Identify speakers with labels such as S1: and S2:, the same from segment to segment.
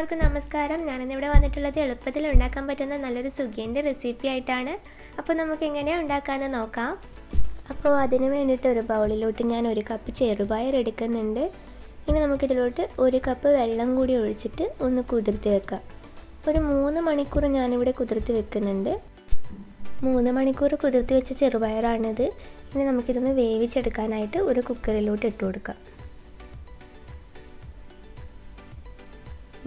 S1: എല്ലാവർക്കും നമസ്കാരം. ഞാനിന്നിവിടെ വന്നിട്ടുള്ളത് എളുപ്പത്തിൽ ഉണ്ടാക്കാൻ പറ്റുന്ന നല്ലൊരു സുഗിയൻ്റെ റെസിപ്പി ആയിട്ടാണ്. അപ്പോൾ നമുക്ക് എങ്ങനെയാണ് ഉണ്ടാക്കാമെന്ന് നോക്കാം. അപ്പോൾ അതിന് വേണ്ടിയിട്ട് ഒരു ബൗളിലോട്ട് ഞാൻ 1 കപ്പ് ചെറുപയർ എടുക്കുന്നുണ്ട്. ഇനി നമുക്കിതിലോട്ട് 1 കപ്പ് വെള്ളം കൂടി ഒഴിച്ചിട്ട് ഒന്ന് കുതിർത്ത് വെക്കാം. ഒരു 3 മണിക്കൂർ ഞാനിവിടെ കുതിർത്ത് വെക്കുന്നുണ്ട്. 3 മണിക്കൂർ കുതിർത്ത് വെച്ച ചെറുപയറാണിത്. ഇനി നമുക്കിതൊന്ന് വേവിച്ചെടുക്കാനായിട്ട് ഒരു കുക്കറിലോട്ട് ഇട്ട് കൊടുക്കാം.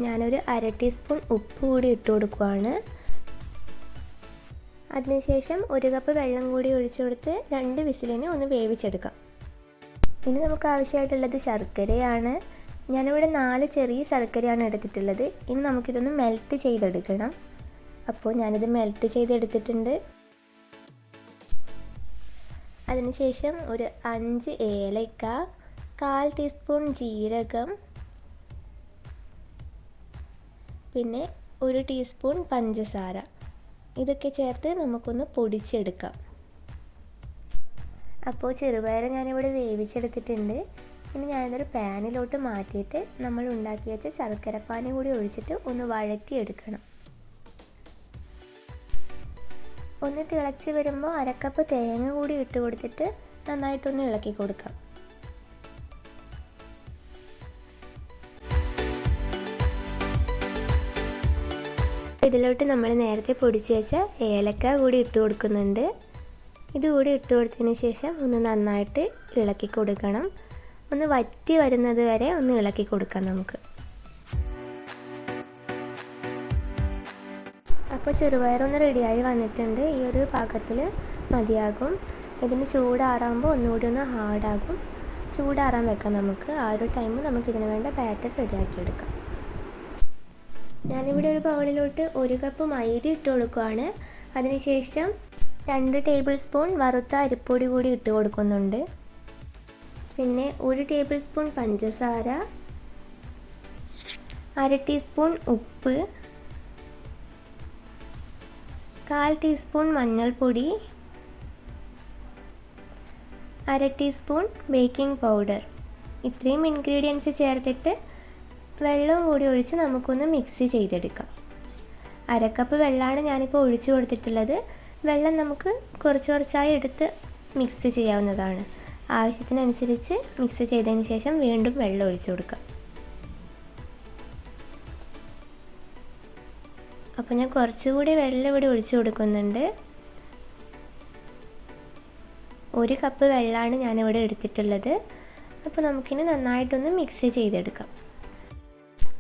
S1: ഞാനൊരു 1/2 ടീസ്പൂൺ ഉപ്പ് കൂടി ഇട്ട് കൊടുക്കുകയാണ്. അതിനുശേഷം 1 കപ്പ് വെള്ളം കൂടി ഒഴിച്ചു കൊടുത്ത് 2 വിസിലിന് ഒന്ന് വേവിച്ചെടുക്കാം. ഇനി നമുക്ക് ആവശ്യമായിട്ടുള്ളത് ശർക്കരയാണ്. ഞാനിവിടെ 4 ചെറിയ ശർക്കരയാണ് എടുത്തിട്ടുള്ളത്. ഇനി നമുക്കിതൊന്ന് മെൽറ്റ് ചെയ്തെടുക്കണം. അപ്പോൾ ഞാനിത് മെൽറ്റ് ചെയ്തെടുത്തിട്ടുണ്ട്. അതിനുശേഷം ഒരു 5 ഏലക്ക, 1/4 ടീസ്പൂൺ ജീരകം, പിന്നെ 1 ടീസ്പൂൺ പഞ്ചസാര, ഇതൊക്കെ ചേർത്ത് നമുക്കൊന്ന് പൊടിച്ചെടുക്കാം. അപ്പോൾ ചെറുപയർ ഞാനിവിടെ വേവിച്ചെടുത്തിട്ടുണ്ട്. ഇനി ഞാനിതൊരു പാനിലോട്ട് മാറ്റിയിട്ട് നമ്മൾ ഉണ്ടാക്കി വെച്ച ശർക്കരപ്പാനി കൂടി ഒഴിച്ചിട്ട് ഒന്ന് വഴറ്റിയെടുക്കണം. ഒന്ന് തിളച്ച് വരുമ്പോൾ 1/2 കപ്പ് തേങ്ങ കൂടി ഇട്ട് കൊടുത്തിട്ട് നന്നായിട്ടൊന്ന് ഇളക്കി കൊടുക്കാം. ഇതിലോട്ട് നമ്മൾ നേരത്തെ പൊടിച്ച് വെച്ച ഏലക്ക കൂടി ഇട്ട് കൊടുക്കുന്നുണ്ട്. ഇതുകൂടി ഇട്ട് കൊടുത്തതിന് ശേഷം ഒന്ന് നന്നായിട്ട് ഇളക്കി കൊടുക്കണം. ഒന്ന് വറ്റി വരുന്നത് വരെ ഒന്ന് ഇളക്കി കൊടുക്കാം നമുക്ക്. അപ്പോൾ ചെറുപയറൊന്ന് റെഡിയായി വന്നിട്ടുണ്ട്. ഈ ഒരു പാകത്തിൽ മതിയാകും. ഇതിന് ചൂടാറാകുമ്പോൾ ഒന്നുകൂടി ഒന്ന് ഹാർഡാകും. ചൂടാറാൻ വെക്കാം നമുക്ക്. ആ ഒരു ടൈം നമുക്കിതിന് വേണ്ട ബാറ്റർ റെഡിയാക്കിയെടുക്കാം. ഞാനിവിടെ ഒരു ബൗളിലോട്ട് 1 കപ്പ് മൈദ ഇട്ട് കൊടുക്കുകയാണ്. അതിനുശേഷം 2 ടേബിൾ സ്പൂൺ വറുത്ത അരിപ്പൊടി കൂടി ഇട്ട് കൊടുക്കുന്നുണ്ട്. പിന്നെ 1 ടേബിൾ സ്പൂൺ പഞ്ചസാര, 1/2 ടീസ്പൂൺ ഉപ്പ്, 1/4 ടീസ്പൂൺ മഞ്ഞൾപ്പൊടി, 1/2 ടീസ്പൂൺ ബേക്കിംഗ് പൗഡർ. ഇത്രയും ഇൻഗ്രീഡിയൻസ് ചേർത്തിട്ട് വെള്ളം കൂടി ഒഴിച്ച് നമുക്കൊന്ന് മിക്സ് ചെയ്തെടുക്കാം. 1/2 കപ്പ് വെള്ളമാണ് ഞാനിപ്പോൾ ഒഴിച്ചു കൊടുത്തിട്ടുള്ളത്. വെള്ളം നമുക്ക് കുറച്ചായി എടുത്ത് മിക്സ് ചെയ്യാവുന്നതാണ്. ആവശ്യത്തിനനുസരിച്ച് മിക്സ് ചെയ്തതിന് ശേഷം വീണ്ടും വെള്ളം ഒഴിച്ചു കൊടുക്കാം. അപ്പോൾ ഞാൻ കുറച്ചുകൂടി വെള്ളം ഇവിടെ ഒഴിച്ചു കൊടുക്കുന്നുണ്ട്. 1 കപ്പ് വെള്ളമാണ് ഞാനിവിടെ എടുത്തിട്ടുള്ളത്. അപ്പോൾ നമുക്കിനി നന്നായിട്ടൊന്ന് മിക്സ് ചെയ്തെടുക്കാം.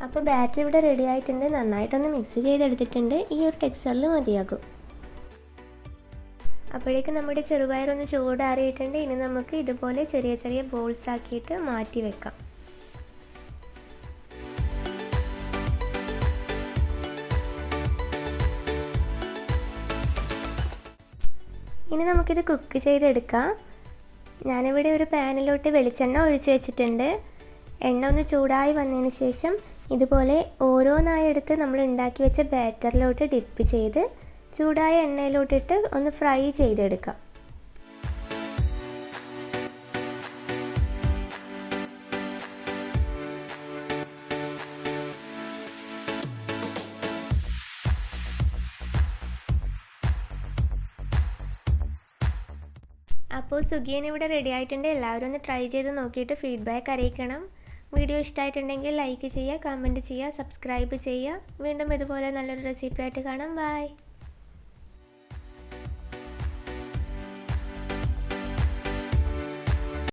S1: അപ്പോൾ ബാറ്റർ ഇവിടെ റെഡി ആയിട്ടുണ്ട്. നന്നായിട്ടൊന്ന് മിക്സ് ചെയ്തെടുത്തിട്ടുണ്ട്. ഈ ഒരു ടെക്സ്ചറിൽ മതിയാകും. അപ്പോഴേക്കും നമ്മുടെ ചെറുപയറൊന്ന് ചൂടാറിയിട്ടുണ്ട്. ഇനി നമുക്ക് ഇതുപോലെ ചെറിയ ചെറിയ ബോൾസ് ആക്കിയിട്ട് മാറ്റി വെക്കാം. ഇനി നമുക്കിത് കുക്ക് ചെയ്തെടുക്കാം. ഞാനിവിടെ ഒരു പാനിലോട്ട് വെളിച്ചെണ്ണ ഒഴിച്ച് വെച്ചിട്ടുണ്ട്. എണ്ണ ഒന്ന് ചൂടായി വന്നതിന് ശേഷം ഇതുപോലെ ഓരോന്നായി എടുത്ത് നമ്മൾ ഉണ്ടാക്കി വെച്ച ബാറ്ററിലോട്ട് ഡിപ്പ് ചെയ്ത് ചൂടായ എണ്ണയിലോട്ടിട്ട് ഒന്ന് ഫ്രൈ ചെയ്തെടുക്കാം. അപ്പോൾ സുഗിയൻ ഇവിടെ റെഡി ആയിട്ടുണ്ട്. എല്ലാവരും ഒന്ന് ട്രൈ ചെയ്ത് നോക്കിയിട്ട് ഫീഡ്ബാക്ക് അറിയിക്കണം. വീഡിയോ ഇഷ്ടമായിട്ടുണ്ടെങ്കിൽ ലൈക്ക് ചെയ്യുക, കമൻറ്റ് ചെയ്യുക, സബ്സ്ക്രൈബ് ചെയ്യുക. വീണ്ടും ഇതുപോലെ നല്ലൊരു റെസിപ്പി ആയിട്ട് കാണാം. ബൈ.